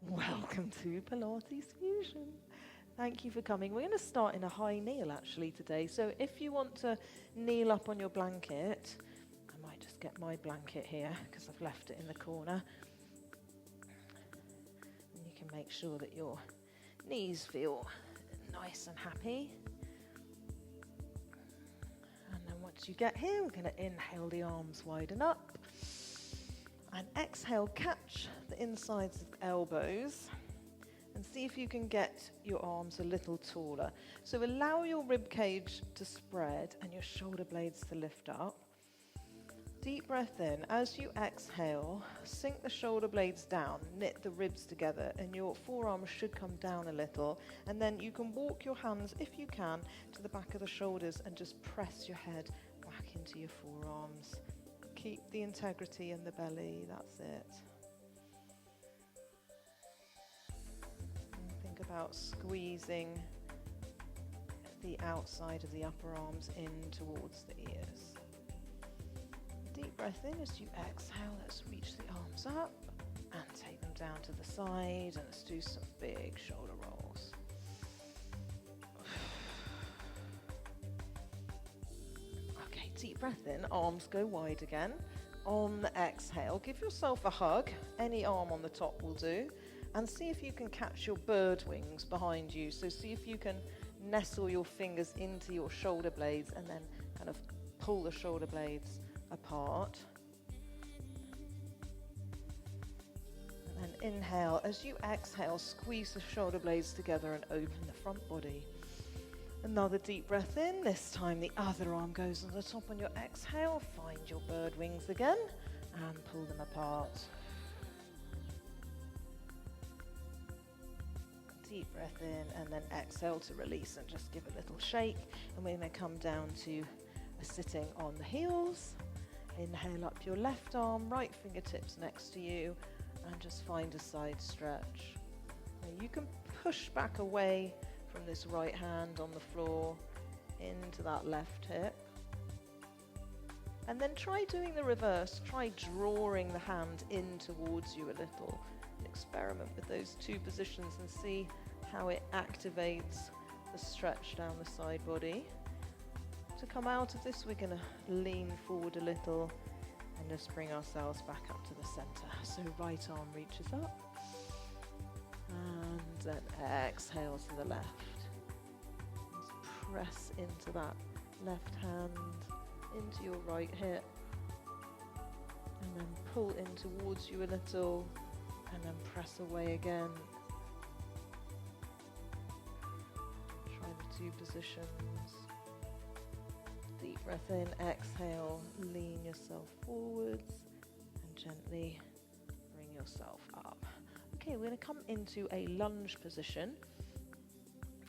Welcome to Pilates Fusion. Thank you for coming. We're going to start in a high kneel actually today. So if you want to kneel up on your blanket, I might just get my blanket here because I've left it in the corner. And you can make sure that your knees feel nice and happy. And then once you get here, we're going to inhale, the arms widen up. And exhale, catch the insides of the elbows and see if you can get your arms a little taller. So allow your rib cage to spread and your shoulder blades to lift up. Deep breath in. As you exhale, sink the shoulder blades down, knit the ribs together, and your forearms should come down a little. And then you can walk your hands, if you can, to the back of the shoulders and just press your head back into your forearms. Keep the integrity in the belly, that's it. And think about squeezing the outside of the upper arms in towards the ears. Deep breath in as you exhale. Let's reach the arms up and take them down to the side, and let's do some big shoulder rolls. Okay, deep breath in, arms go wide again. On the exhale, give yourself a hug. Any arm on the top will do. And see if you can catch your bird wings behind you. So see if you can nestle your fingers into your shoulder blades and then kind of pull the shoulder blades apart. And then inhale. As you exhale, squeeze the shoulder blades together and open the front body. Another deep breath in. This time the other arm goes on the top on your exhale. Find your bird wings again and pull them apart. Deep breath in and then exhale to release and just give a little shake. And we're going to come down to a sitting on the heels. Inhale up your left arm, right fingertips next to you, and just find a side stretch. Now you can push back away from this right hand on the floor into that left hip. And then try doing the reverse. Try drawing the hand in towards you a little. And experiment with those two positions and see how it activates the stretch down the side body. To come out of this, we're going to lean forward a little and just bring ourselves back up to the center. So right arm reaches up. And then exhale to the left. Just press into that left hand, into your right hip. And then pull in towards you a little. And then press away again. Try the two positions. Deep breath in, exhale, lean yourself forwards and gently bring yourself up. Okay, we're going to come into a lunge position,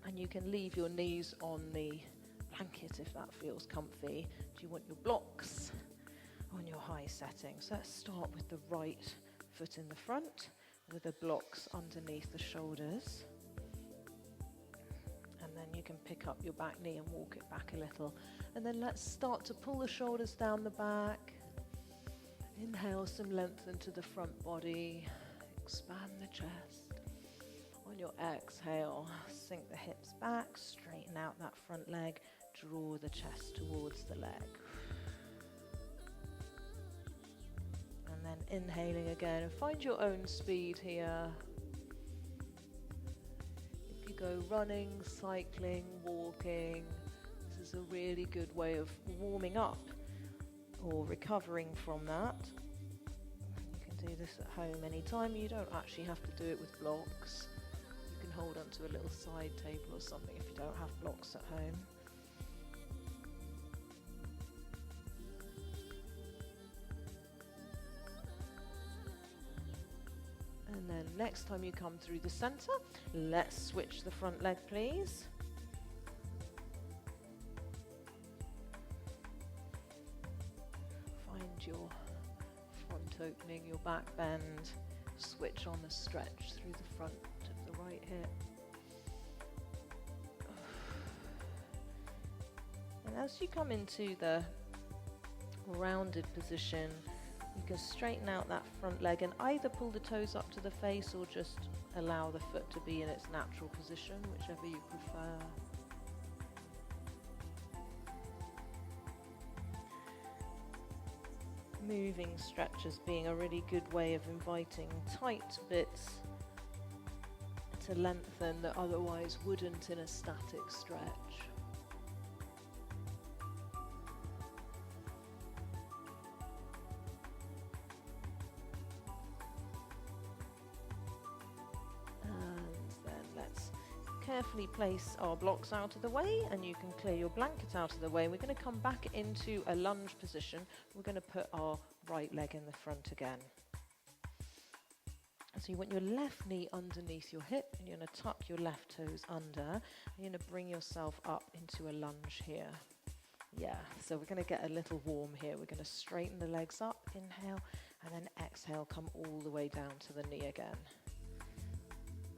and you can leave your knees on the blanket if that feels comfy. Do you want your blocks on your high setting? So let's start with the right foot in the front with the blocks underneath the shoulders. And then you can pick up your back knee and walk it back a little. And then let's start to pull the shoulders down the back. Inhale some length into the front body. Expand the chest. On your exhale, sink the hips back, straighten out that front leg, draw the chest towards the leg. And then inhaling again, and find your own speed here. If you go running, cycling, walking, this is a really good way of warming up or recovering from that. You can do this at home anytime. You don't actually have to do it with blocks. You can hold onto a little side table or something if you don't have blocks at home. And then next time you come through the center, let's switch the front leg, please. Find your front opening, your back bend. Switch on the stretch through the front of the right hip. And as you come into the rounded position, You can straighten out that front leg and either pull the toes up to the face or just allow the foot to be in its natural position, whichever you prefer. Moving stretches being a really good way of inviting tight bits to lengthen that otherwise wouldn't in a static stretch. Carefully place our blocks out of the way, and you can clear your blanket out of the way. We're going to come back into a lunge position. We're going to put our right leg in the front again. So you want your left knee underneath your hip, and you're going to tuck your left toes under. You're going to bring yourself up into a lunge here. Yeah, so we're going to get a little warm here. We're going to straighten the legs up, inhale, and then exhale, come all the way down to the knee again.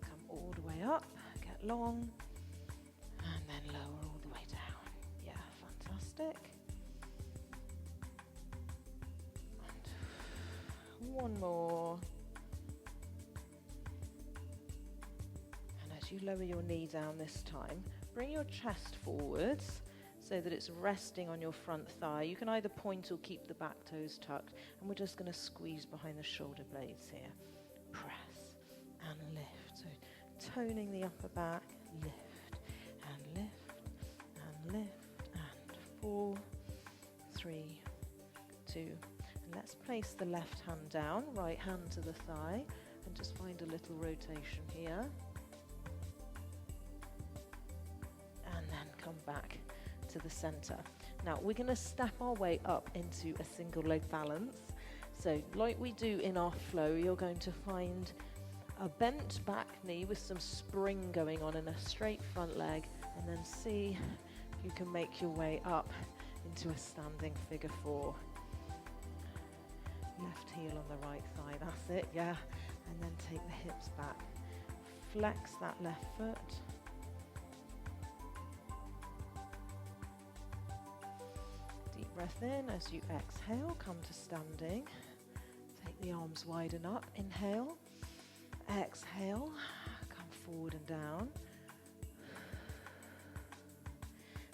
Come all the way up. Long and then lower all the way down. Yeah, fantastic. And one more. And as you lower your knee down this time, bring your chest forwards so that it's resting on your front thigh. You can either point or keep the back toes tucked, and we're just going to squeeze behind the shoulder blades here. Press and lift. So toning the upper back, lift and lift and lift, and 4, 3, 2, and let's place the left hand down, right hand to the thigh, and just find a little rotation here, and then come back to the center. Now we're going to step our way up into a single leg balance. So like we do in our flow, you're going to find a bent back knee with some spring going on and a straight front leg, and then see if you can make your way up into a standing figure 4. Left heel on the right thigh, that's it, yeah. And then take the hips back. Flex that left foot. Deep breath in as you exhale, come to standing. Take the arms widen up, inhale. Exhale, come forward and down,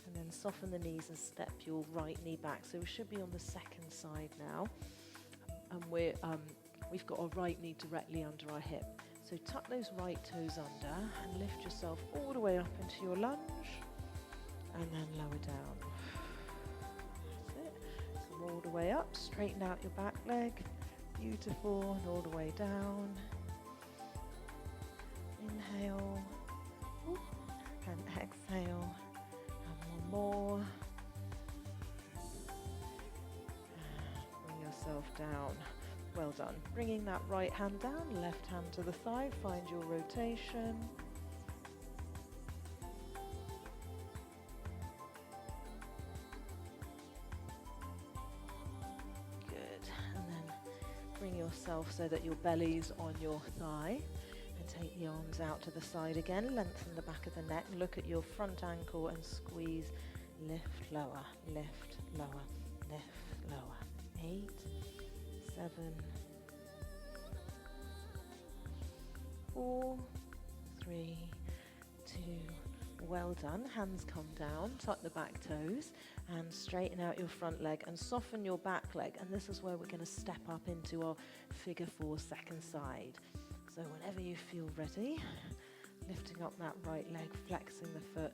and then soften the knees and step your right knee back. So we should be on the second side now, and we've got our right knee directly under our hip. So tuck those right toes under and lift yourself all the way up into your lunge, and then lower down. That's it. Come all the way up, straighten out your back leg, beautiful, and all the way down. Inhale, and exhale, and one more. Bring yourself down. Well done. Bringing that right hand down, left hand to the thigh, find your rotation. Good. And then bring yourself so that your belly's on your thigh. Take the arms out to the side again, lengthen the back of the neck, look at your front ankle and squeeze, lift, lower, lift, lower, lift, lower. 8, 7, 4, 3, 2, well done. Hands come down, tuck the back toes and straighten out your front leg and soften your back leg. And this is where we're going to step up into our figure 4 second side. So whenever you feel ready, lifting up that right leg, flexing the foot,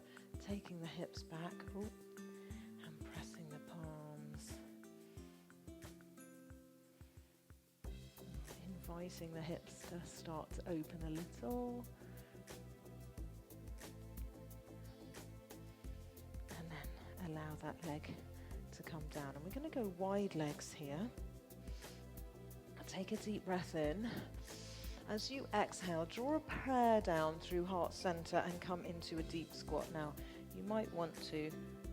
taking the hips back, and pressing the palms. Inviting the hips to start to open a little. And then allow that leg to come down. And we're going to go wide legs here. Take a deep breath in. As you exhale, draw a prayer down through heart center and come into a deep squat. Now, you might want to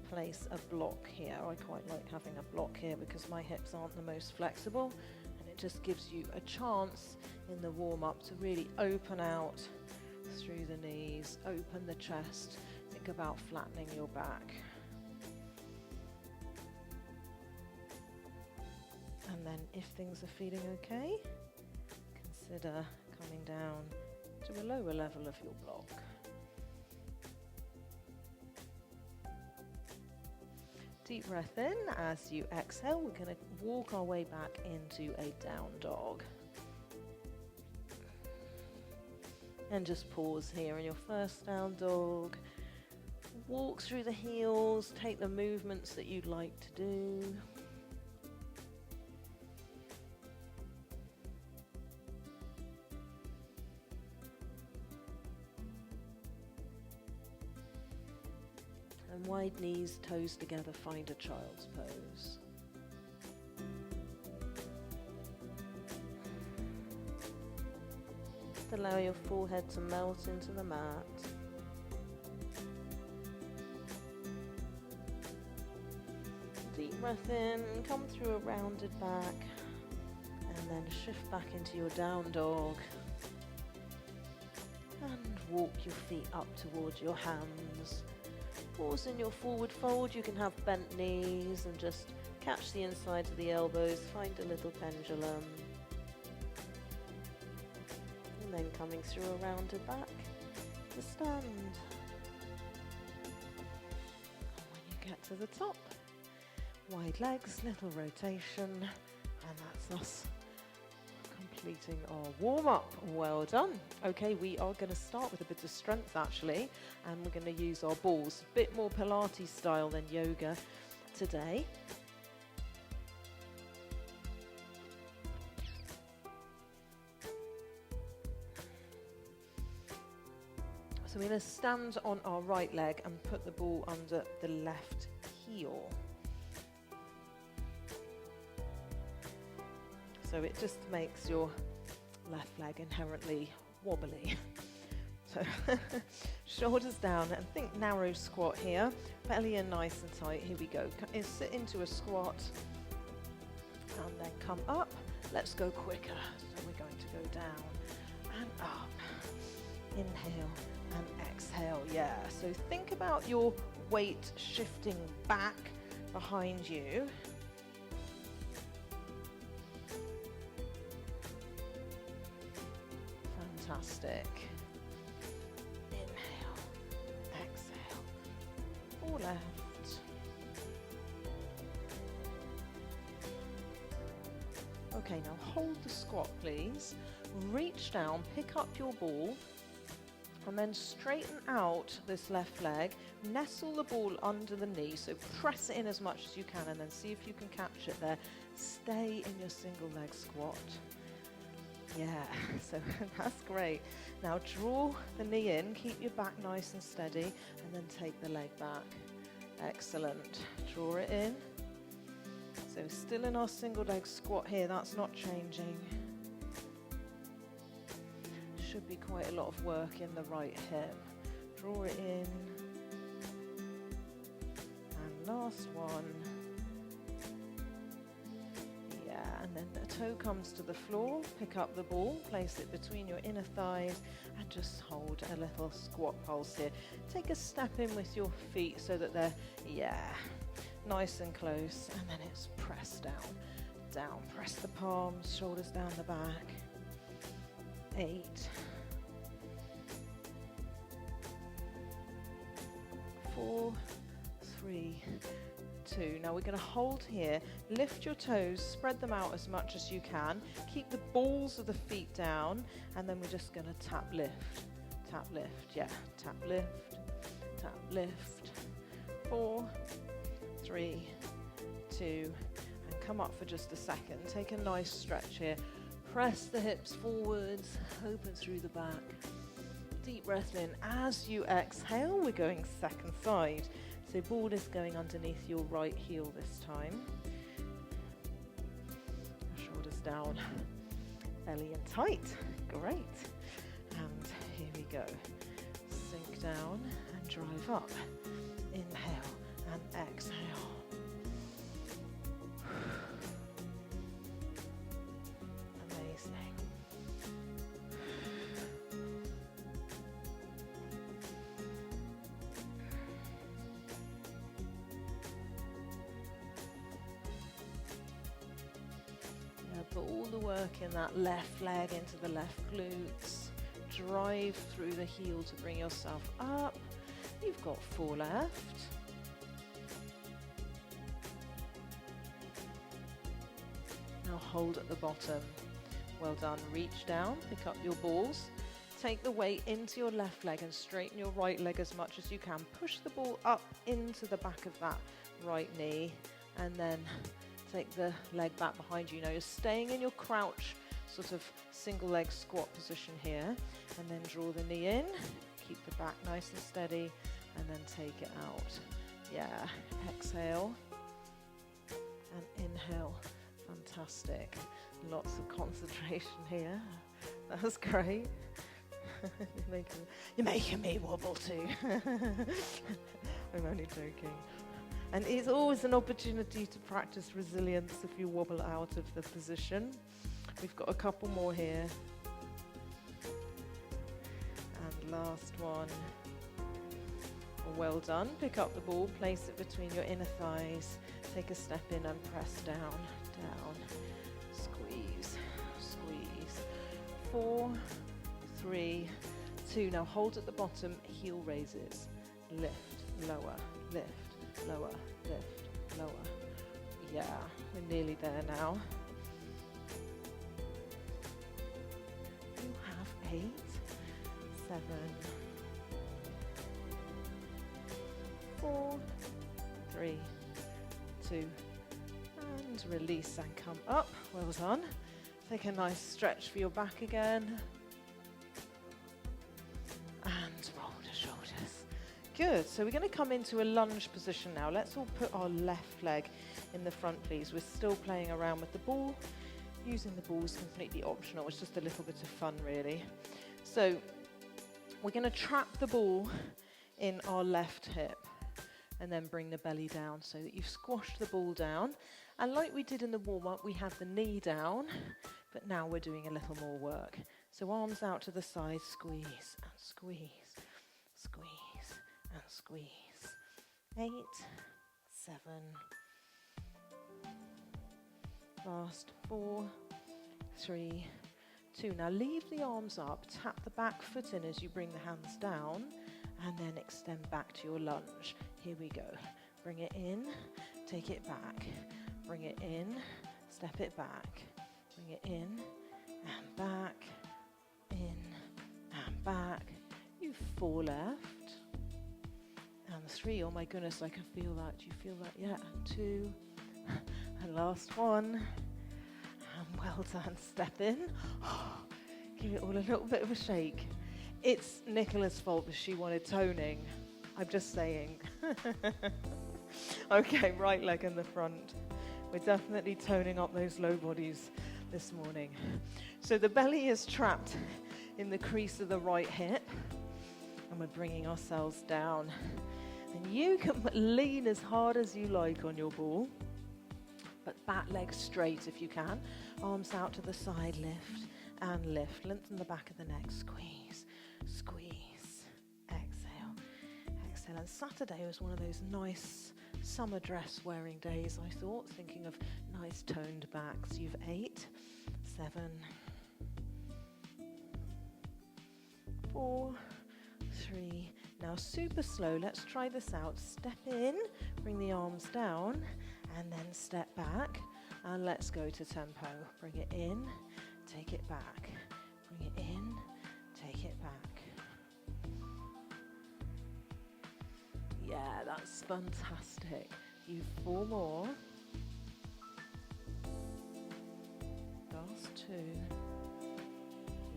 place a block here. I quite like having a block here because my hips aren't the most flexible, and it just gives you a chance in the warm-up to really open out through the knees, open the chest, think about flattening your back. And then if things are feeling okay, consider coming down to a lower level of your block. Deep breath in. As you exhale, we're going to walk our way back into a down dog. And just pause here in your first down dog. Walk through the heels, take the movements that you'd like to do. And wide knees, toes together, find a child's pose. Just allow your forehead to melt into the mat. Deep breath in, come through a rounded back, and then shift back into your down dog. And walk your feet up towards your hands. Pause in your forward fold. You can have bent knees and just catch the insides of the elbows, find a little pendulum. And then coming through a rounded back to stand. And when you get to the top, wide legs, little rotation, and that's us completing our warm-up. Well done. Okay, we are going to start with a bit of strength actually, and we're going to use our balls, a bit more Pilates style than yoga today. So we're going to stand on our right leg and put the ball under the left heel. So it just makes your left leg inherently wobbly. So shoulders down and think narrow squat here. Belly in nice and tight. Here we go. Sit into a squat and then come up. Let's go quicker. So we're going to go down and up. Inhale and exhale. Yeah. So think about your weight shifting back behind you. Fantastic. Inhale, exhale, or left. Okay, now hold the squat, please. Reach down, pick up your ball, and then straighten out this left leg. Nestle the ball under the knee, so press it in as much as you can, and then see if you can catch it there. Stay in your single leg squat. Yeah, so that's great. Now draw the knee in, keep your back nice and steady, and then take the leg back. Excellent. Draw it in. So still in our single leg squat here, that's not changing. Should be quite a lot of work in the right hip. Draw it in. And last one. And then the toe comes to the floor, pick up the ball, place it between your inner thighs, and just hold a little squat pulse here. Take a step in with your feet so that they're, nice and close, and then it's press down, down. Press the palms, shoulders down the back. 8. 4, 3, 2. Now we're going to hold here, lift your toes, spread them out as much as you can, keep the balls of the feet down, and then we're just going to tap lift, tap lift, tap lift, tap lift. 4, 3, 2, and come up for just a second. Take a nice stretch here. Press the hips forwards, open through the back. Deep breath in. As you exhale, we're going second side. So ball is going underneath your right heel this time. Shoulders down, belly in tight. Great. And here we go. Sink down and drive up. Inhale and exhale. Amazing. working that left leg into the left glutes. Drive through the heel to bring yourself up. You've got 4 left. Now hold at the bottom. Well done. Reach down, pick up your balls. Take the weight into your left leg and straighten your right leg as much as you can. Push the ball up into the back of that right knee and then take the leg back behind you. Now you're staying in your crouch, sort of single leg squat position here, and then draw the knee in. Keep the back nice and steady and then take it out. Yeah, exhale and inhale. Fantastic. Lots of concentration here. That's great. You're making me wobble too. I'm only joking. And it's always an opportunity to practice resilience if you wobble out of the position. We've got a couple more here. And last one. Well done. Pick up the ball, place it between your inner thighs. Take a step in and press down, down. Squeeze, squeeze. 4, 3, 2. Now hold at the bottom, heel raises. Lift, lower, lift, lower, lift, lower. Yeah, we're nearly there now. You have 8, 7, 4, 3, 2, and release and come up. Well done. Take a nice stretch for your back again. And roll the shoulders. Good. So we're going to come into a lunge position now. Let's all put our left leg in the front, please. We're still playing around with the ball. Using the ball is completely optional. It's just a little bit of fun, really. So we're going to trap the ball in our left hip and then bring the belly down so that you've squashed the ball down. And like we did in the warm-up, we have the knee down, but now we're doing a little more work. So arms out to the side, squeeze and squeeze, squeeze and squeeze. 8, 7, last 4, 3, 2. Now leave the arms up, tap the back foot in as you bring the hands down, and then extend back to your lunge. Here we go. Bring it in, take it back. Bring it in, step it back. Bring it in and back, in and back. You've 4 left. And 3, oh my goodness, I can feel that. Do you feel that? Yeah, and 2. And last 1. And well done, step in. Give it all a little bit of a shake. It's Nicola's fault that she wanted toning. I'm just saying. Okay, right leg in the front. We're definitely toning up those low bodies this morning. So the belly is trapped in the crease of the right hip, and we're bringing ourselves down. And you can lean as hard as you like on your ball, but back leg straight if you can. Arms out to the side, lift and lift. Lengthen the back of the neck, squeeze, squeeze, exhale, exhale. And Saturday was one of those nice summer dress wearing days, I thought, thinking of nice toned backs. You've 8, 7, 4, 3. Now super slow, let's try this out. Step in, bring the arms down, and then step back, and let's go to tempo. Bring it in, take it back. Bring it in, take it back. Yeah, that's fantastic. You've 4 more. Last 2.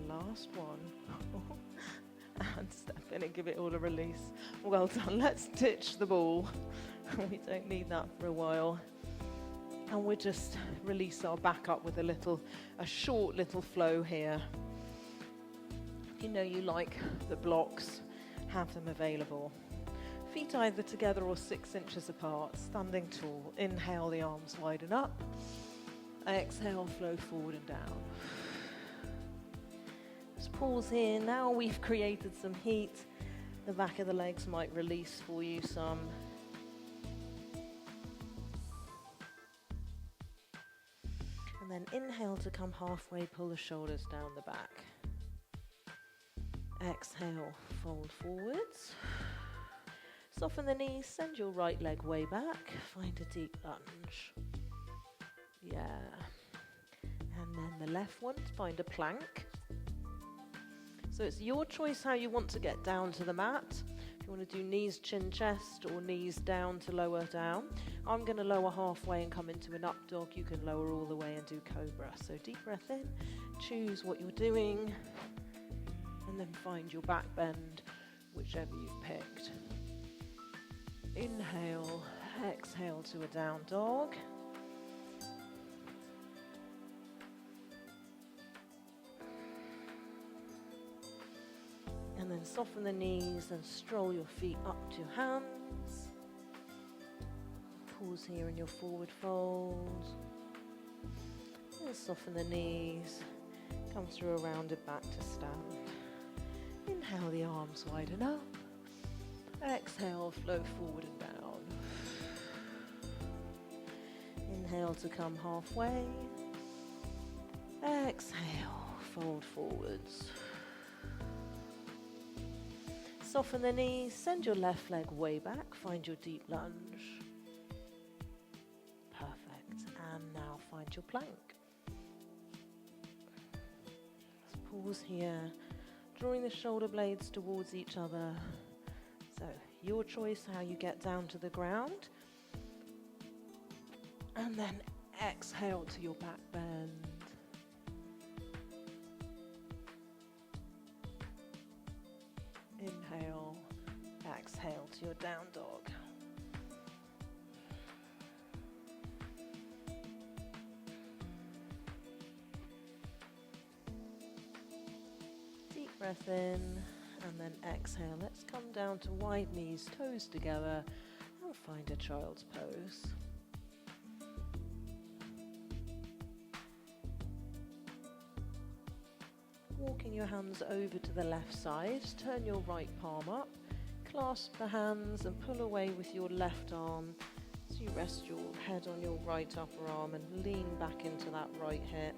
Last 1. And step in and give it all a release. Well done. Let's ditch the ball. We don't need that for a while. And we'll just release our back up with a short little flow here. If you know you like the blocks, have them available. Feet either together or 6 inches apart, standing tall. Inhale, the arms widen up. Exhale, flow forward and down. Just pause here. Now we've created some heat. The back of the legs might release for you some. And then inhale to come halfway, pull the shoulders down the back. Exhale, fold forwards. Soften the knees, send your right leg way back, find a deep lunge. Yeah. And then the left one, find a plank. So it's your choice how you want to get down to the mat. If you want to do knees, chin, chest, or knees down to lower down. I'm going to lower halfway and come into an up dog. You can lower all the way and do cobra. So deep breath in, choose what you're doing, and then find your back bend, whichever you've picked. Inhale, exhale to a down dog. And then soften the knees and stroll your feet up to hands. Pause here in your forward fold. And soften the knees. Come through a rounded back to stand. Inhale, the arms widen up. Exhale, flow forward and down. Inhale to come halfway. Exhale, fold forwards. Soften the knees, send your left leg way back, find your deep lunge. Perfect. And now find your plank. Let's pause here, drawing the shoulder blades towards each other. So, your choice how you get down to the ground. And then exhale to your back bend. Inhale, exhale to your down dog. Deep breath in, and then exhale. Let's come down to wide knees, toes together, and find a child's pose. Walking your hands over to the left side, turn your right palm up, clasp the hands and pull away with your left arm as you rest your head on your right upper arm and lean back into that right hip.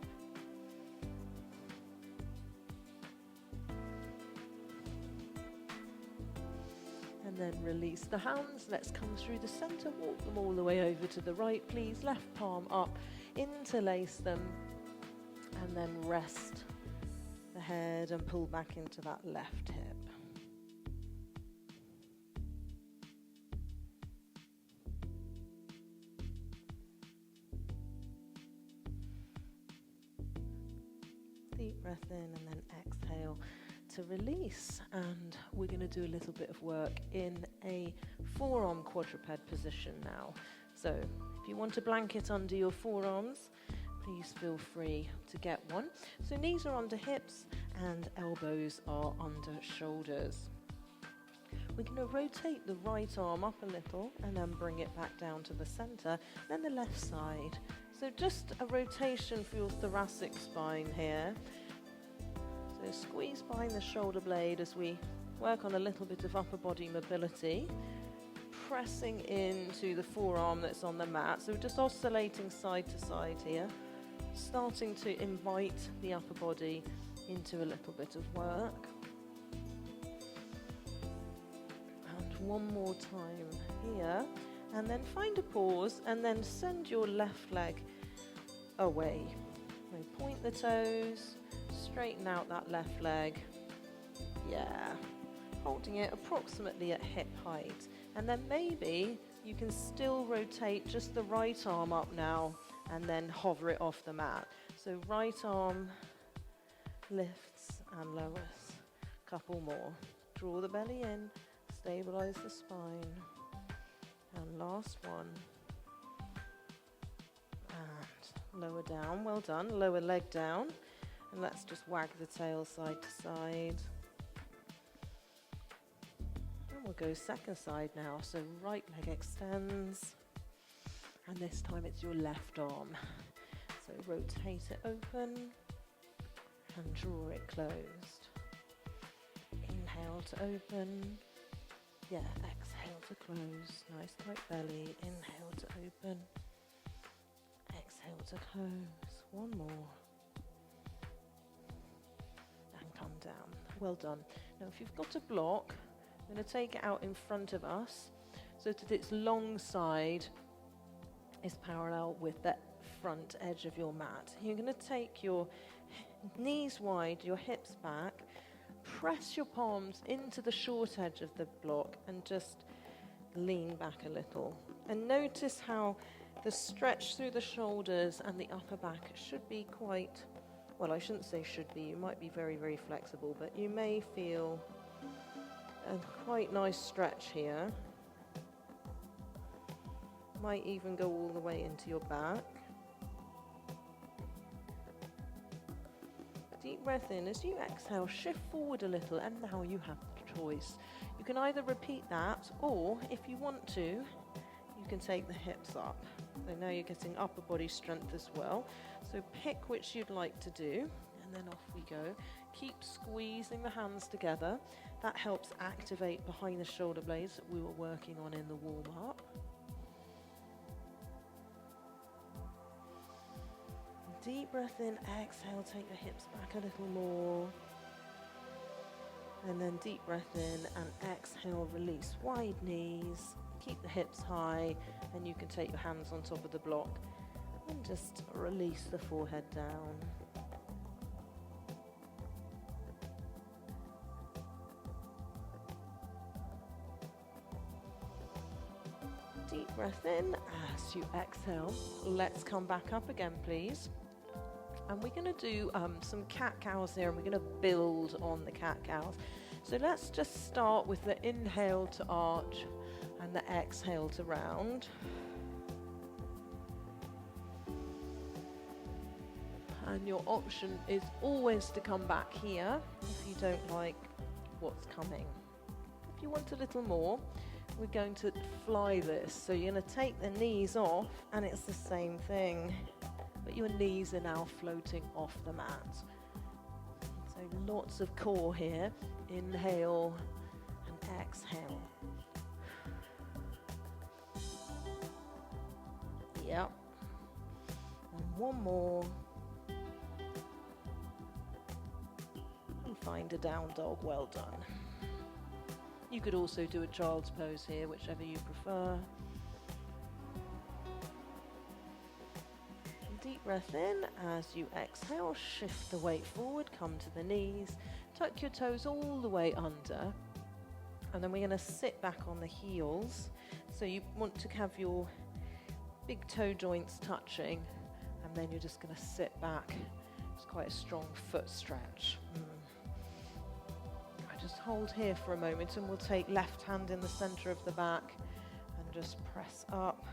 And then release the hands. Let's come through the center, walk them all the way over to the right, please. Left palm up, interlace them, and then rest the head and pull back into that left hip. Deep breath in and then exhale to release. And we're going to do a little bit of work in a forearm quadruped position now. So if you want a blanket under your forearms, please feel free to get one. So knees are under hips and elbows are under shoulders. We're going to rotate the right arm up a little and then bring it back down to the center, then the left side. So just a rotation for your thoracic spine here. So squeeze behind the shoulder blade as we work on a little bit of upper body mobility, pressing into the forearm that's on the mat. So we're just oscillating side to side here, starting to invite the upper body into a little bit of work. And one more time here, and then find a pause and then send your left leg away. So point the toes, straighten out that left leg. Yeah, holding it approximately at hip height. And then maybe you can still rotate just the right arm up now and then hover it off the mat. So right arm lifts and lowers. Couple more. Draw the belly in, stabilize the spine. And last one. And lower down. Well done. Lower leg down. And let's just wag the tail side to side. And we'll go second side now. So right leg extends. And this time it's your left arm. So rotate it open and draw it closed. Inhale to open. Yeah, exhale to close. Nice tight belly. Inhale to open. Exhale to close. One more. And come down. Well done. Now if you've got a block, I'm going to take it out in front of us so that its long side is parallel with the front edge of your mat. You're going to take your knees wide, your hips back, press your palms into the short edge of the block and just lean back a little. And notice how the stretch through the shoulders and the upper back should be quite, well, I shouldn't say should be, you might be very, very flexible, but you may feel a quite nice stretch here. Might even go all the way into your back. Deep breath in. As you exhale, shift forward a little, and now you have the choice. You can either repeat that, or if you want to, you can take the hips up. So now you're getting upper body strength as well. So pick which you'd like to do, and then off we go. Keep squeezing the hands together. That helps activate behind the shoulder blades that we were working on in the warm-up. Deep breath in, exhale, take the hips back a little more. And then deep breath in and exhale, release wide knees. Keep the hips high, and you can take your hands on top of the block and just release the forehead down. Deep breath in as you exhale. Let's come back up again, please. And we're going to do some cat-cows here, and we're going to build on the cat-cows. So let's just start with the inhale to arch and the exhale to round. And your option is always to come back here if you don't like what's coming. If you want a little more, we're going to fly this. So you're going to take the knees off, and it's the same thing. But your knees are now floating off the mat. So lots of core here. Inhale and exhale. Yep. And one more. And find a down dog. Well done. You could also do a child's pose here, whichever you prefer. Deep breath in. As you exhale, shift the weight forward, come to the knees, tuck your toes all the way under, and then we're going to sit back on the heels. So you want to have your big toe joints touching, and then you're just going to sit back. It's quite a strong foot stretch. I just hold here for a moment, and we'll take left hand in the center of the back and just press up.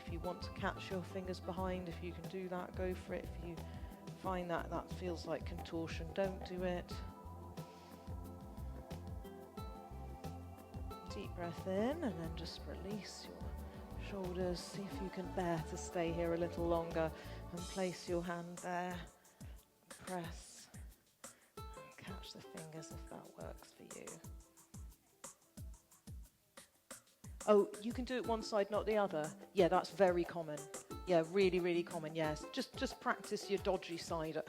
If you want to catch your fingers behind, if you can do that, go for it. If you find that feels like contortion, don't do it. Deep breath in, and then just release your shoulders. See if you can bear to stay here a little longer, and place your hand there. Press and catch the fingers if that works for you. Oh, you can do it one side, not the other. Yeah, that's very common. Yeah, really, really common, yes. Just practice your dodgy side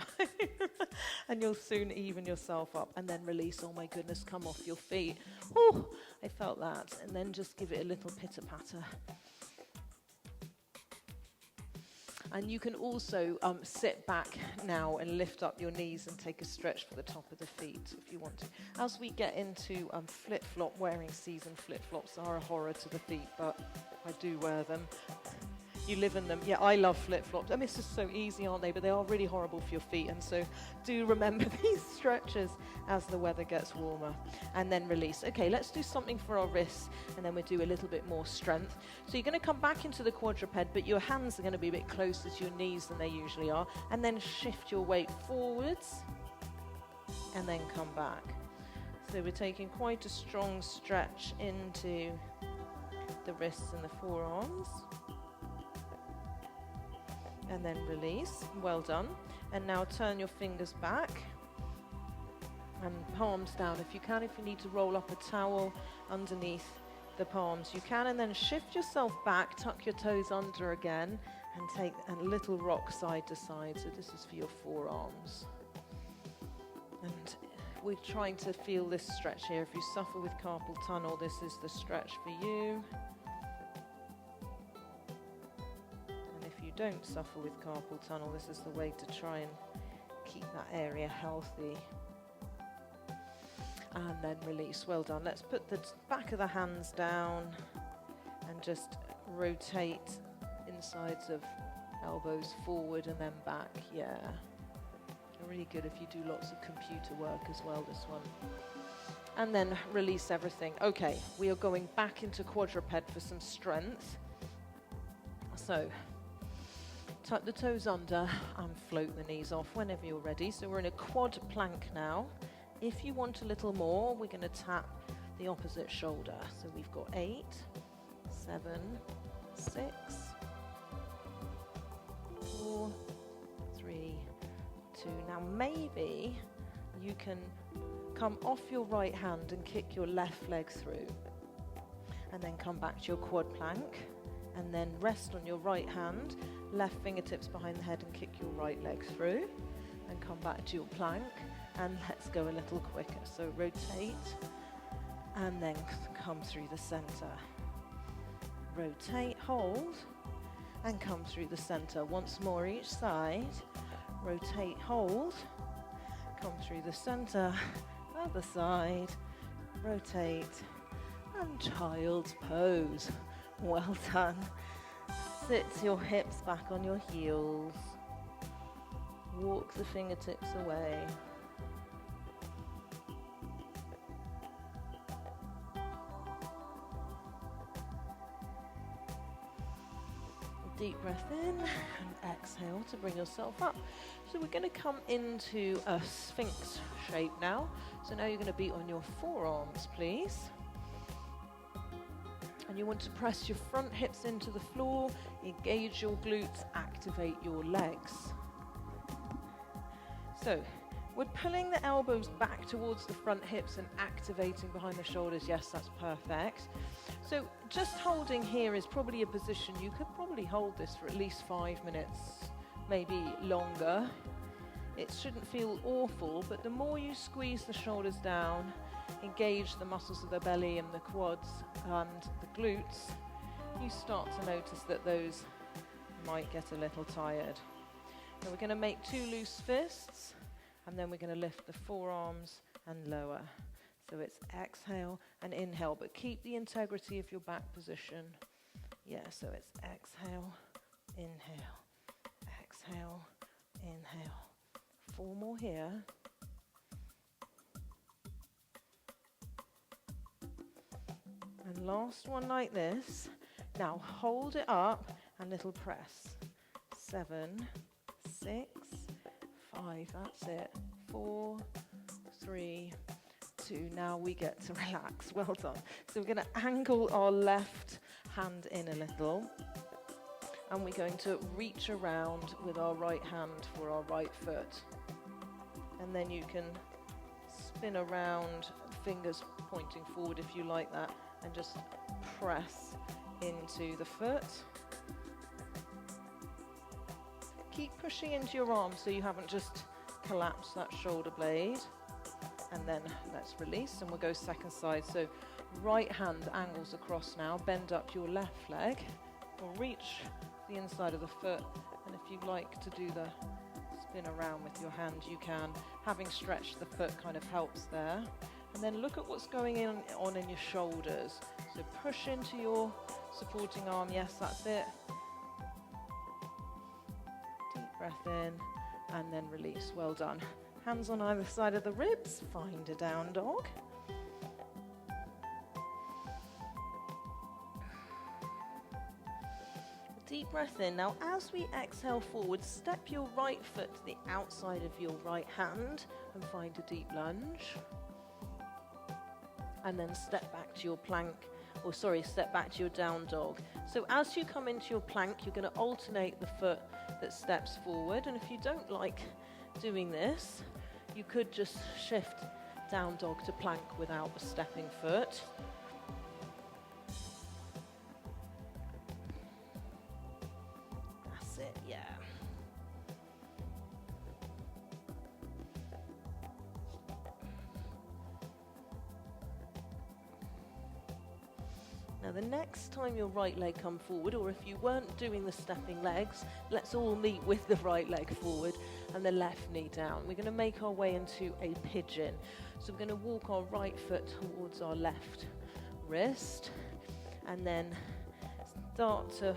and you'll soon even yourself up. And then release, oh my goodness, come off your feet. Oh, I felt that. And then just give it a little pitter-patter. And you can also sit back now and lift up your knees and take a stretch for the top of the feet if you want to. As we get into flip-flop, wearing season flip-flops are a horror to the feet, but I do wear them. You live in them. Yeah, I love flip-flops. I mean, it's just so easy, aren't they? But they are really horrible for your feet. And so do remember these stretches as the weather gets warmer. And then release. Okay, let's do something for our wrists, and then we'll do a little bit more strength. So you're going to come back into the quadruped, but your hands are going to be a bit closer to your knees than they usually are. And then shift your weight forwards, and then come back. So we're taking quite a strong stretch into the wrists and the forearms. And then release. Well done. And now turn your fingers back and palms down if you can. If you need to roll up a towel underneath the palms, you can. And then shift yourself back, tuck your toes under again, And take a little rock side to side. So this is for your forearms. And we're trying to feel this stretch here. If you suffer with carpal tunnel, this is the stretch for you. And if you don't suffer with carpal tunnel, this is the way to try and keep that area healthy. And then release. Well done. Let's put the back of the hands down and just rotate insides of elbows forward and then back. Yeah. Really good if you do lots of computer work as well, this one. And then release everything. Okay, we are going back into quadruped for some strength. So, tuck the toes under and float the knees off whenever you're ready. So we're in a quad plank now. If you want a little more, we're going to tap the opposite shoulder. So we've got 8, 7, 6, 4, 3, 2. Now maybe you can come off your right hand and kick your left leg through, and then come back to your quad plank, and then rest on your right hand, left fingertips behind the head and kick your right leg through, and come back to your plank. And let's go a little quicker. So rotate and then come through the center. Rotate, hold, and come through the center. Once more each side. Rotate, hold, come through the center, other side, rotate, and child's pose. Well done. Sit your hips back on your heels. Walk the fingertips away. Deep breath in and exhale to bring yourself up. So we're going to come into a Sphinx shape now. So now you're going to be on your forearms, please. And you want to press your front hips into the floor, engage your glutes, activate your legs. So we're pulling the elbows back towards the front hips and activating behind the shoulders. Yes, that's perfect. So just holding here is probably a position you could probably hold this for at least 5 minutes, maybe longer. It shouldn't feel awful, but the more you squeeze the shoulders down, engage the muscles of the belly and the quads and the glutes, you start to notice that those might get a little tired. Now we're going to make 2 loose fists, and then we're going to lift the forearms and lower. So it's exhale and inhale, but keep the integrity of your back position. Yeah, so it's exhale, inhale, exhale, inhale. 4 more here. And last one like this. Now hold it up and little press. 7, 6, 5, that's it. 4, 3, 2. Now we get to relax. Well done. So we're going to angle our left hand in a little, and we're going to reach around with our right hand for our right foot. And then you can spin around, fingers pointing forward if you like that, and just press into the foot. Keep pushing into your arm so you haven't just collapsed that shoulder blade. And then let's release, and we'll go second side. So right hand angles across now, bend up your left leg, or reach the inside of the foot. And if you'd like to do the spin around with your hand, you can. Having stretched the foot kind of helps there. And then look at what's going on in your shoulders. So push into your supporting arm. Yes, that's it. Deep breath in, and then release. Well done. Hands on either side of the ribs. Find a down dog. Deep breath in. Now, as we exhale forward, step your right foot to the outside of your right hand and find a deep lunge. And then step back to your plank, step back to your down dog. So as you come into your plank, you're going to alternate the foot that steps forward. And if you don't like doing this, you could just shift down dog to plank without a stepping foot. That's Now the next time your right leg come forward, or if you weren't doing the stepping legs, let's all meet with the right leg forward and the left knee down. We're going to make our way into a pigeon. So we're going to walk our right foot towards our left wrist and then start to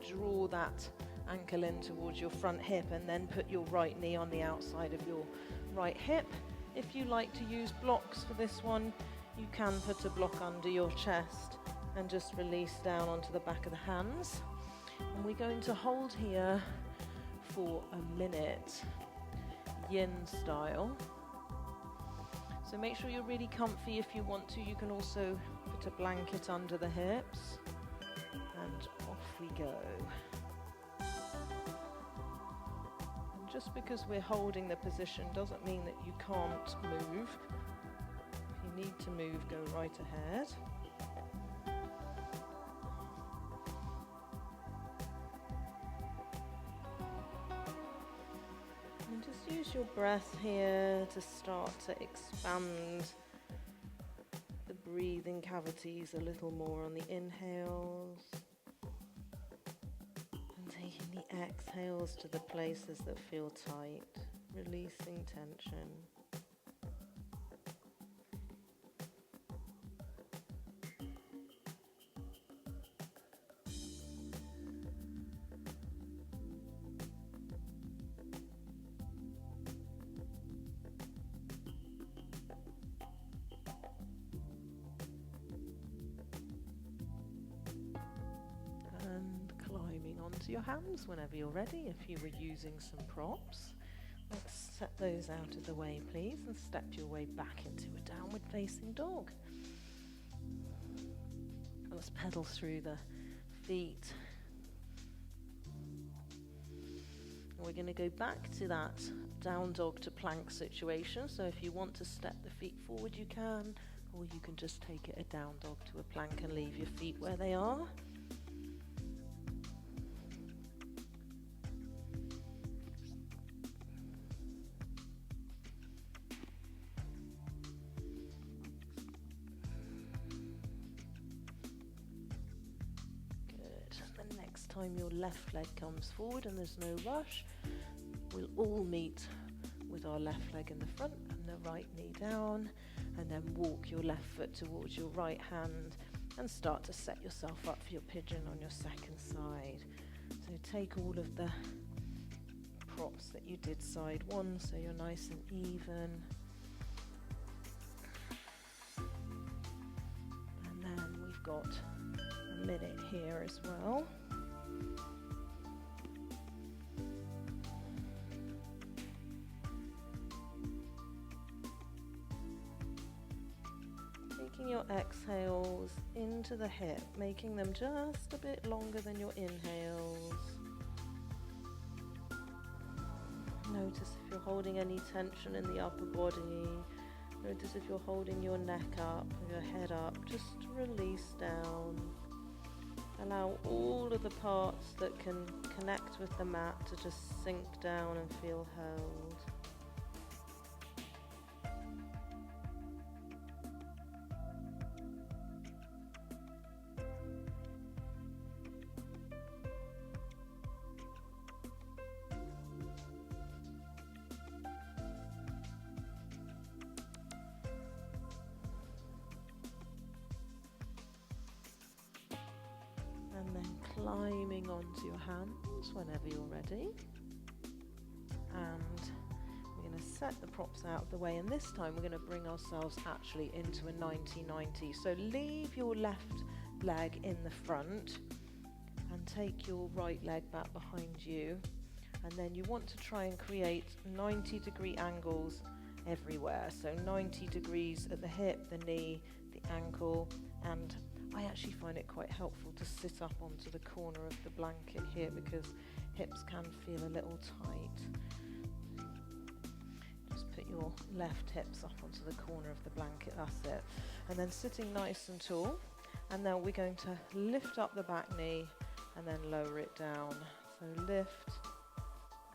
draw that ankle in towards your front hip and then put your right knee on the outside of your right hip. If you like to use blocks for this one, you can put a block under your chest and just release down onto the back of the hands. And we're going to hold here for a minute, yin style. So make sure you're really comfy. If you want to, you can also put a blanket under the hips. And off we go. And just because we're holding the position doesn't mean that you can't move. If you need to move, go right ahead. And just use your breath here to start to expand the breathing cavities a little more on the inhales. And taking the exhales to the places that feel tight, releasing tension. Onto your hands whenever you're ready. If you were using some props, let's set those out of the way, please, and step your way back into a downward facing dog. Let's pedal through the feet. And we're going to go back to that down dog to plank situation. So if you want to step the feet forward, you can, or you can just take it a down dog to a plank and leave your feet where they are. Time your left leg comes forward and there's no rush, we'll all meet with our left leg in the front and the right knee down, and then walk your left foot towards your right hand and start to set yourself up for your pigeon on your second side. So take all of the props that you did side one so you're nice and even, and then we've got a minute here as well. Your exhales into the hip, making them just a bit longer than your inhales. Notice if you're holding any tension in the upper body. Notice if you're holding your neck up, your head up, just release down. Allow all of the parts that can connect with the mat to just sink down and feel held. And then climbing onto your hands whenever you're ready. And we're going to set the props out of the way, and this time we're going to bring ourselves actually into a 90-90. So leave your left leg in the front and take your right leg back behind you. And then you want to try and create 90-degree angles everywhere. So 90 degrees at the hip, the knee, the ankle, and I actually find it quite helpful to sit up onto the corner of the blanket here because hips can feel a little tight. Just put your left hips up onto the corner of the blanket, that's it. And then sitting nice and tall, and then we're going to lift up the back knee and then lower it down. So lift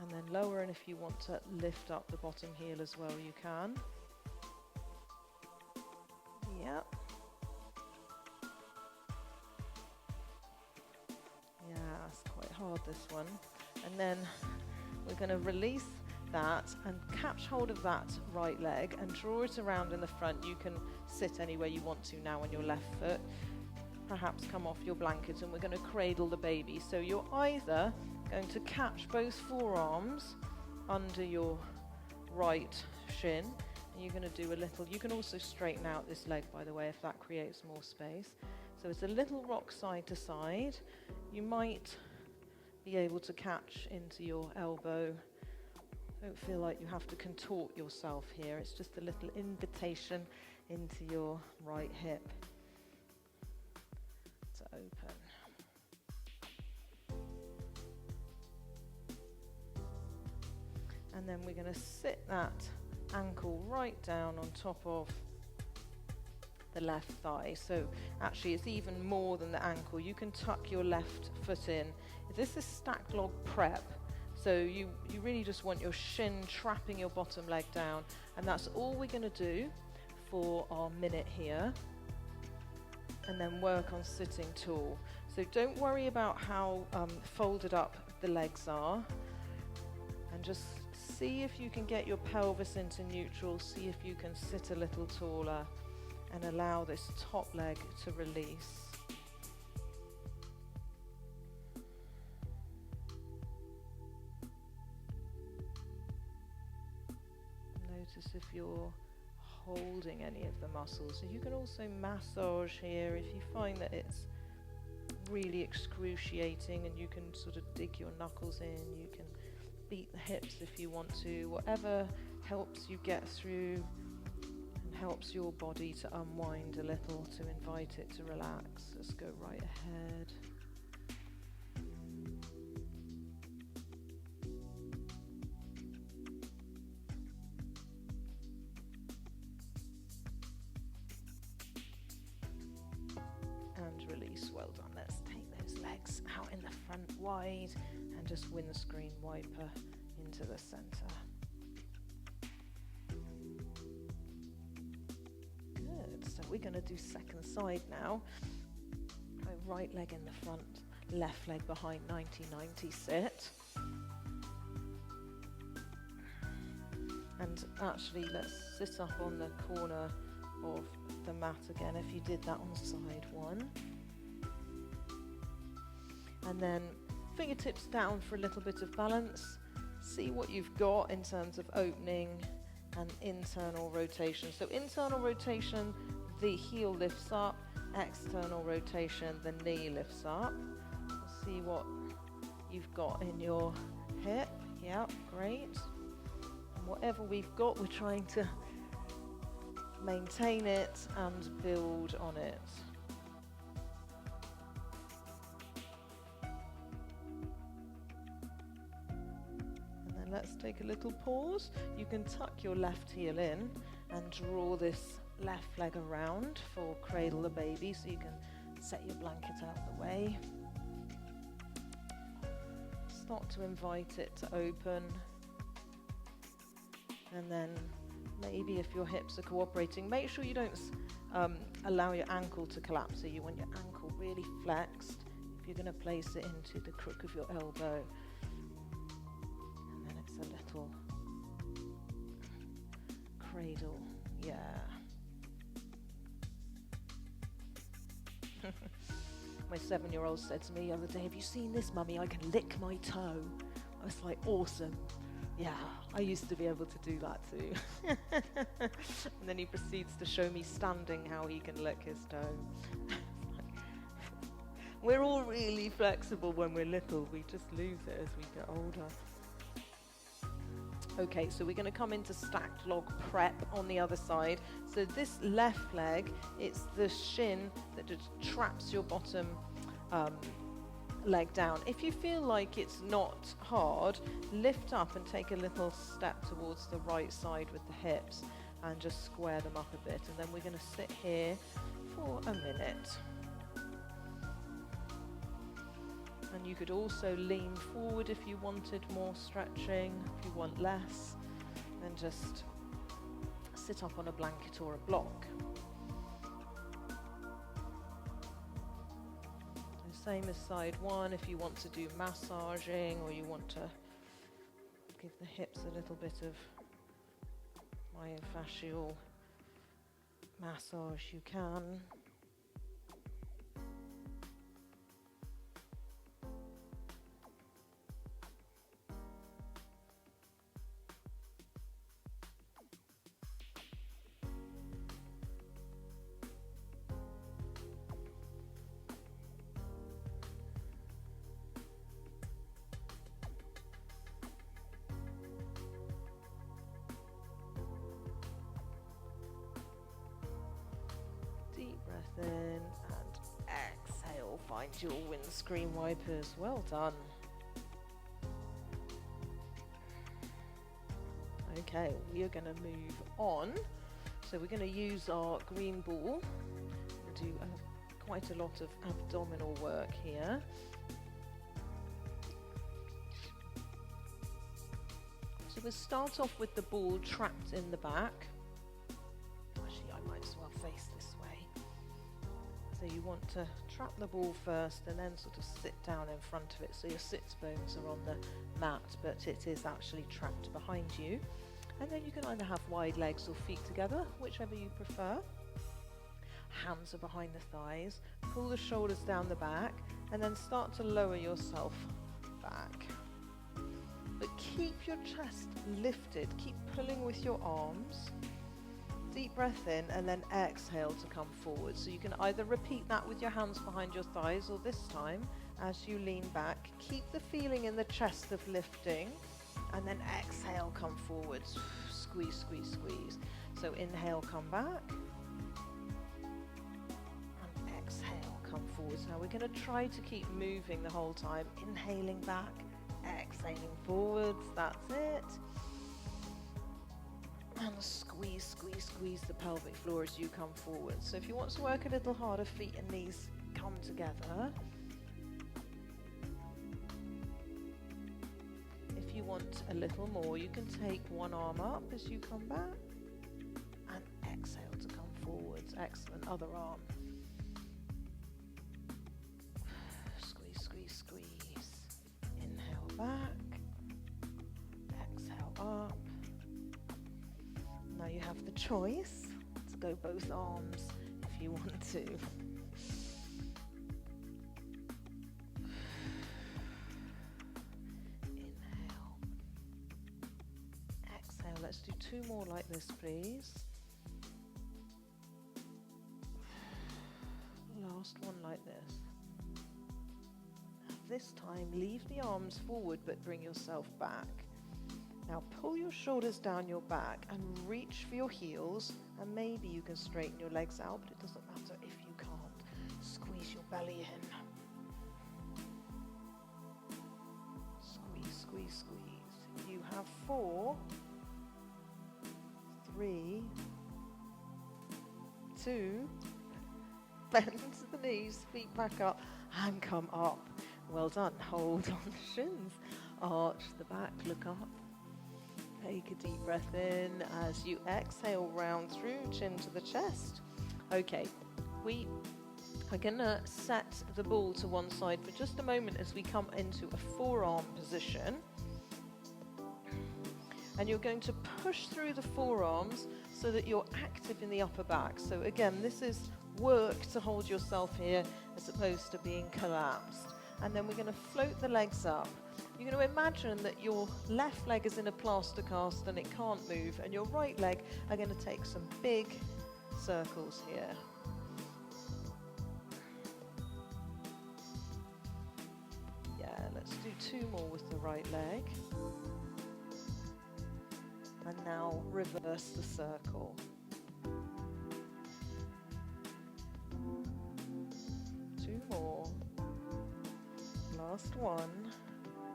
and then lower, and if you want to lift up the bottom heel as well, you can. Yep. Yeah, it's quite hard, this one. And then we're going to release that and catch hold of that right leg and draw it around in the front. You can sit anywhere you want to now on your left foot. Perhaps come off your blanket, and we're going to cradle the baby. So you're either going to catch both forearms under your right shin, and you're going to do a little, you can also straighten out this leg, by the way, if that creates more space. So it's a little rock side to side. You might be able to catch into your elbow. Don't feel like you have to contort yourself here. It's just a little invitation into your right hip to open. And then we're going to sit that ankle right down on top of the left thigh. So actually it's even more than the ankle. You can tuck your left foot in. This is stacked log prep. So you really just want your shin trapping your bottom leg down. And that's all we're going to do for our minute here. And then work on sitting tall. So don't worry about how folded up the legs are. And just see if you can get your pelvis into neutral. See if you can sit a little taller and allow this top leg to release. Notice if you're holding any of the muscles. So you can also massage here if you find that it's really excruciating, and you can sort of dig your knuckles in. You can beat the hips if you want to. Whatever helps you get through and helps your body to unwind a little, to invite it to relax. Let's go right ahead. And release. Well done. Let's take those legs out in the front wide and just windscreen wiper into the center. Good. So we're going to do second side now. My right leg in the front, left leg behind, 90-90 sit. And actually, let's sit up on the corner of the mat again if you did that on side one. And then fingertips down for a little bit of balance. See what you've got in terms of opening and internal rotation. So internal rotation, the heel lifts up. External rotation, the knee lifts up. See what you've got in your hip. Yep, great. And whatever we've got, we're trying to maintain it and build on it. And then let's take a little pause. You can tuck your left heel in and draw this left leg around for cradle the baby, so you can set your blanket out of the way. Start to invite it to open. And then maybe if your hips are cooperating, make sure you don't allow your ankle to collapse. So you want your ankle really flexed if you're going to place it into the crook of your elbow. And then it's a little cradle. Yeah. My 7-year-old said to me the other day, "Have you seen this, Mummy? I can lick my toe." I was like, awesome. Yeah, I used to be able to do that too. And then he proceeds to show me standing how he can lick his toe. We're all really flexible when we're little. We just lose it as we get older. Okay, so we're going to come into stacked log prep on the other side. So this left leg, it's the shin that just traps your bottom leg down. If you feel like it's not hard, lift up and take a little step towards the right side with the hips and just square them up a bit. And then we're going to sit here for a minute. And you could also lean forward if you wanted more stretching. If you want less, then just sit up on a blanket or a block. So Same as side one if you want to do massaging or you want to give the hips a little bit of myofascial massage, you can. Deep breath in and exhale. Find your windscreen wipers. Well done. Okay, we are going to move on. So we're going to use our green ball to do quite a lot of abdominal work here. So we'll start off with the ball trapped in the back. Actually, I might as well face this way. So you want to trap the ball first and then sort of sit down in front of it. So your sits bones are on the mat, but it is actually trapped behind you. And then you can either have wide legs or feet together, whichever you prefer. Hands are behind the thighs. Pull the shoulders down the back and then start to lower yourself back. But keep your chest lifted. Keep pulling with your arms. Deep breath in and then exhale to come forward. So you can either repeat that with your hands behind your thighs, or this time as you lean back, keep the feeling in the chest of lifting and then exhale, come forward. Squeeze, squeeze, squeeze. So inhale, come back. And exhale, come forwards. Now we're going to try to keep moving the whole time. Inhaling back, exhaling forwards. That's it. And squeeze, squeeze, squeeze the pelvic floor as you come forward. So if you want to work a little harder, feet and knees come together. If you want a little more, you can take one arm up as you come back and exhale to come forwards. Excellent. Other arm. Squeeze, squeeze, squeeze. Inhale back. Exhale up. Now you have the choice to go both arms if you want to. Inhale. Exhale. Let's do two more like this, please. Last one like this. This time, leave the arms forward but bring yourself back. Now pull your shoulders down your back and reach for your heels, and maybe you can straighten your legs out, but it doesn't matter if you can't. Squeeze your belly in. Squeeze, squeeze, squeeze. You have 4, 3, 2, bend to the knees, feet back up and come up. Well done. Hold on the shins. Arch the back, look up. Take a deep breath in as you exhale, round through, chin to the chest. Okay, we are going to set the ball to one side for just a moment as we come into a forearm position. And you're going to push through the forearms so that you're active in the upper back. So again, this is work to hold yourself here as opposed to being collapsed. And then we're going to float the legs up. You're going to imagine that your left leg is in a plaster cast and it can't move, and your right leg are going to take some big circles here. Yeah, let's do 2 more with the right leg. And now reverse the circle. 2 more. Last one.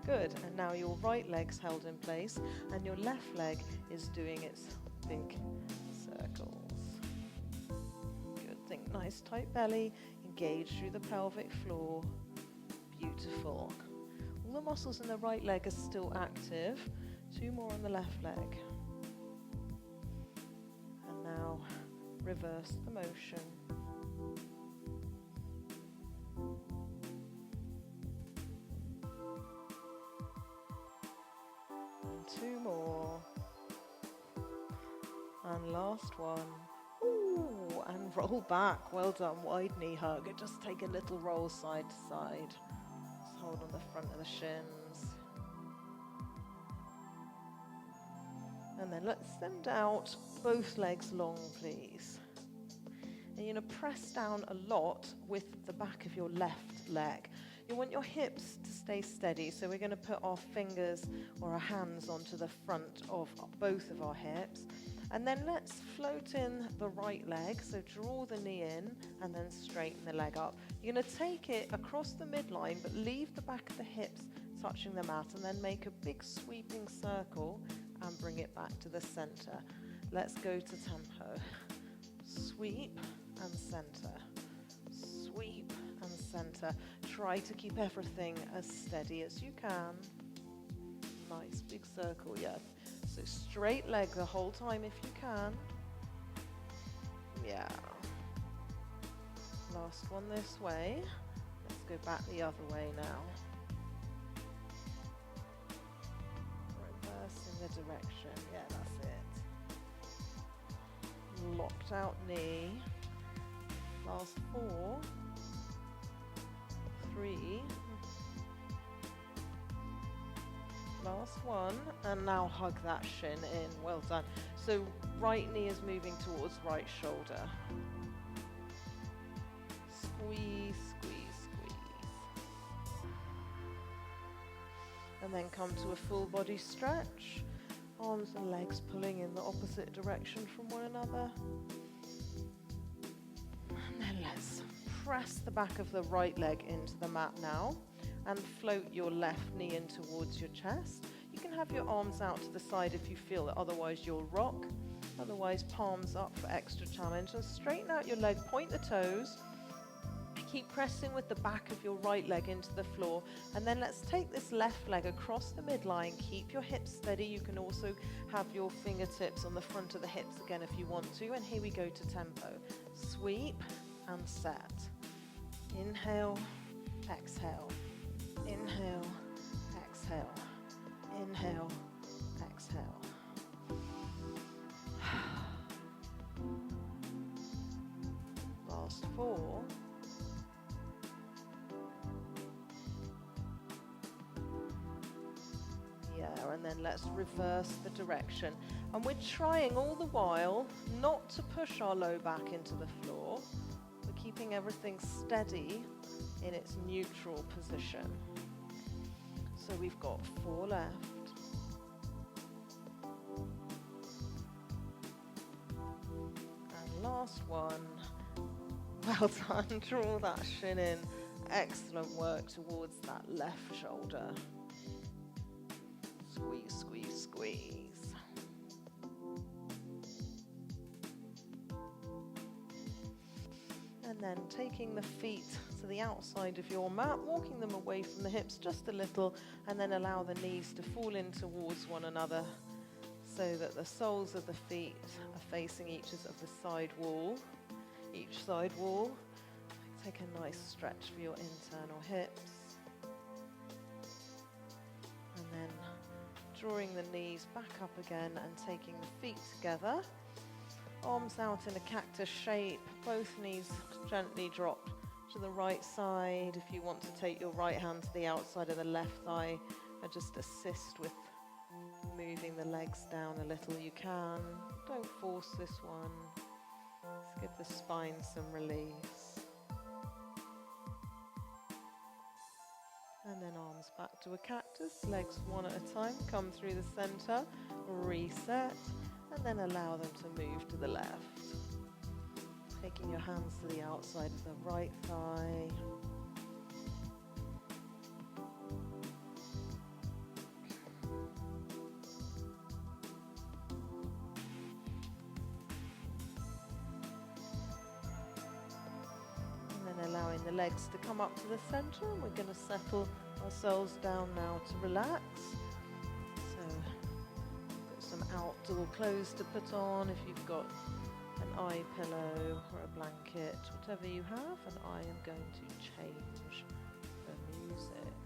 Good. And now your right leg's held in place and your left leg is doing its big circles. Good. Think nice tight belly. Engage through the pelvic floor. Beautiful. All the muscles in the right leg are still active. 2 more on the left leg. And now reverse the motion. And last one. Ooh, and roll back. Well done. Wide knee hug. And just take a little roll side to side. Just hold on the front of the shins. And then let's send out both legs long, please. And you're going to press down a lot with the back of your left leg. You want your hips to stay steady, so we're going to put our fingers or our hands onto the front of both of our hips. And then let's float in the right leg, so draw the knee in and then straighten the leg up. You're going to take it across the midline, but leave the back of the hips touching the mat, and then make a big sweeping circle and bring it back to the center. Let's go to tempo. Sweep and center. Sweep and center. Try to keep everything as steady as you can. Nice big circle, yeah. So straight leg the whole time if you can. Yeah. Last one this way. Let's go back the other way now. Reversing the direction. Yeah, that's it. Locked out knee. Last 4, 3. Last one, and now hug that shin in. Well done. So right knee is moving towards right shoulder. Squeeze, squeeze, squeeze. And then come to a full body stretch. Arms and legs pulling in the opposite direction from one another. And then let's press the back of the right leg into the mat now. And float your left knee in towards your chest. You can have your arms out to the side if you feel it, otherwise you'll rock. Otherwise, palms up for extra challenge. And straighten out your leg, point the toes. Keep pressing with the back of your right leg into the floor. And then let's take this left leg across the midline. Keep your hips steady. You can also have your fingertips on the front of the hips again if you want to. And here we go to tempo. Sweep and set. Inhale, exhale. Inhale, exhale, inhale, exhale. Last 4. Yeah, and then let's reverse the direction. And we're trying all the while not to push our low back into the floor. We're keeping everything steady in its neutral position. So we've got 4 left. And last one. Well done. Draw that shin in. Excellent work towards that left shoulder. Squeeze, squeeze, squeeze. And then taking the feet to the outside of your mat, walking them away from the hips just a little, and then allow the knees to fall in towards one another so that the soles of the feet are facing each of the side wall. Each side wall. Take a nice stretch for your internal hips. And then drawing the knees back up again and taking the feet together. Arms out in a cactus shape, both knees gently dropped to the right side. If you want to take your right hand to the outside of the left thigh and just assist with moving the legs down a little, you can. Don't force this one. Just give the spine some release. And then arms back to a cactus, legs one at a time, come through the center, reset. And then allow them to move to the left. Taking your hands to the outside of the right thigh. And then allowing the legs to come up to the center. And we're going to settle ourselves down now to relax. Outdoor clothes to put on if you've got an eye pillow or a blanket, whatever you have, and I am going to change the music.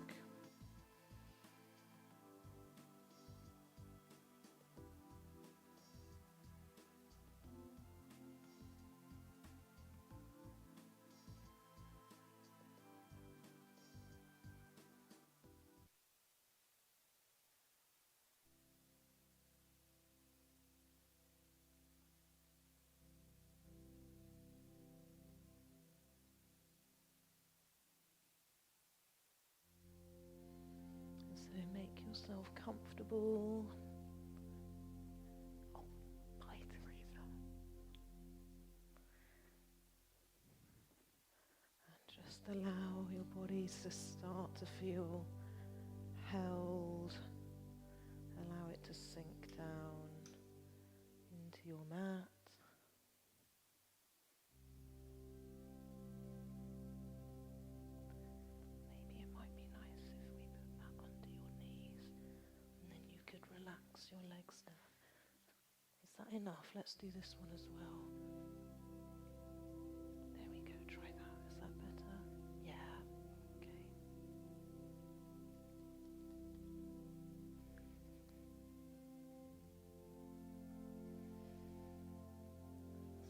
comfortable. Oh, bye, Teresa. And just allow your bodies to start to feel held. Allow it to sink down into your mat. Maybe it might be nice if we put that under your knees and then you could relax your legs now. Is that enough? Let's do this one as well. There we go, try that. Is that better? Yeah, okay.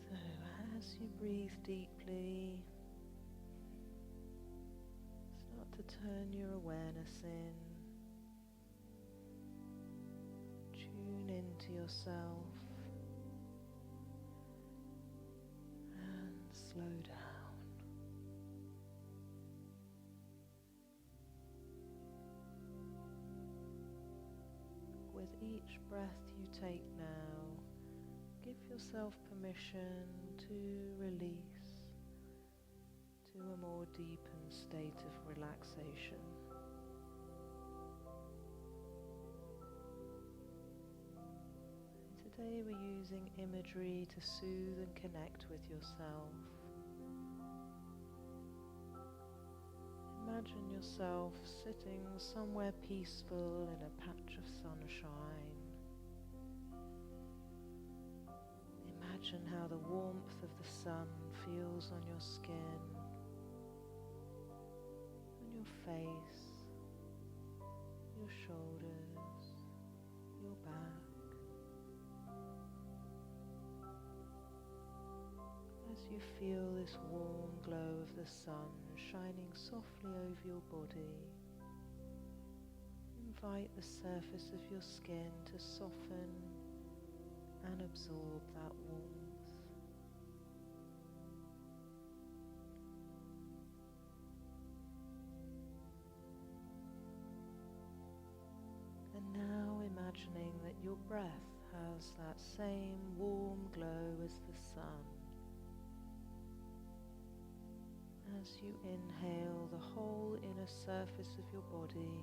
So as you breathe deeply, start to turn your awareness in. Tune into yourself and slow down. With each breath you take now, give yourself permission to release to a more deepened state of relaxation. Today we're using imagery to soothe and connect with yourself. Imagine yourself sitting somewhere peaceful in a patch of sunshine. Imagine how the warmth of the sun feels on your skin, on your face, your shoulders, your back. As you feel this warm glow of the sun shining softly over your body, invite the surface of your skin to soften and absorb that warmth. And now imagining that your breath has that same warm glow as the sun. As you inhale, the whole inner surface of your body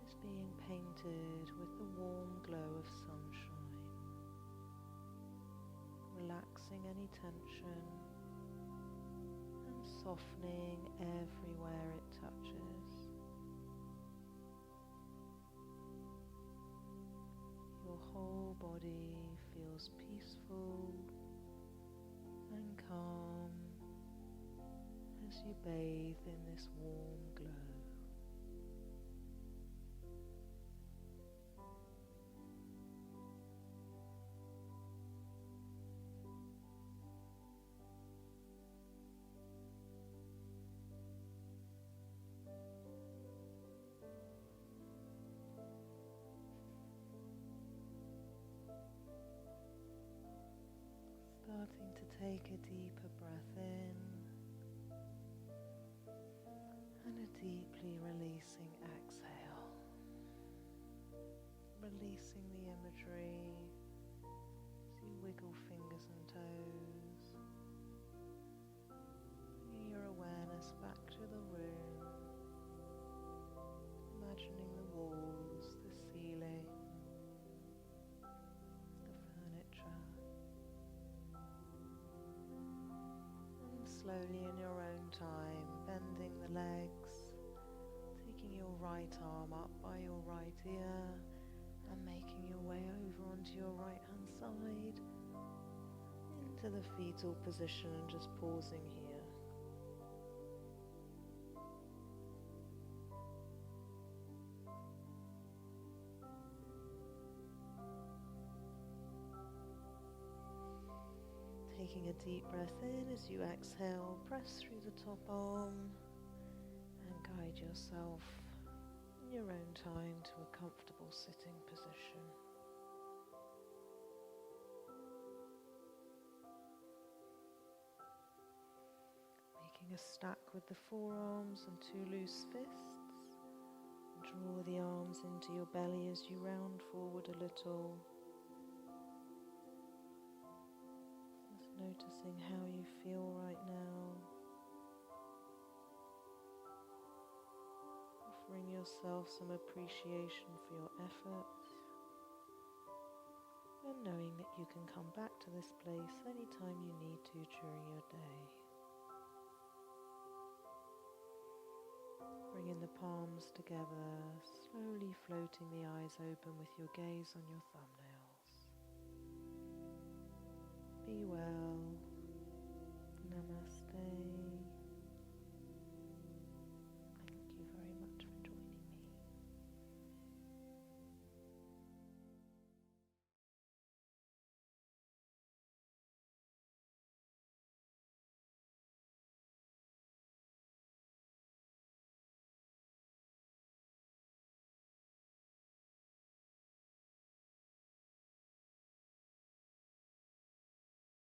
is being painted with the warm glow of sunshine, relaxing any tension and softening everywhere it touches. Your whole body feels peaceful and calm as you bathe in this warm glow. Starting to take a deeper breath in and a deeply releasing exhale. Releasing the imagery as you wiggle fingers and toes. Bringing your awareness back to the room. Imagining the walls, the ceiling, the furniture. Slowly in your own time, bending the legs, taking your right arm up by your right ear and making your way over onto your right hand side into the fetal position and just pausing here. Taking a deep breath in as you exhale, press through the top arm and guide yourself in your own time to a comfortable sitting position. Making a stack with the forearms and two loose fists, and Draw the arms into your belly as you round forward a little. Just noticing how you feel right now. Offering yourself some appreciation for your effort. And knowing that you can come back to this place anytime you need to during your day. Bringing the palms together, slowly floating the eyes open with your gaze on your thumbnail.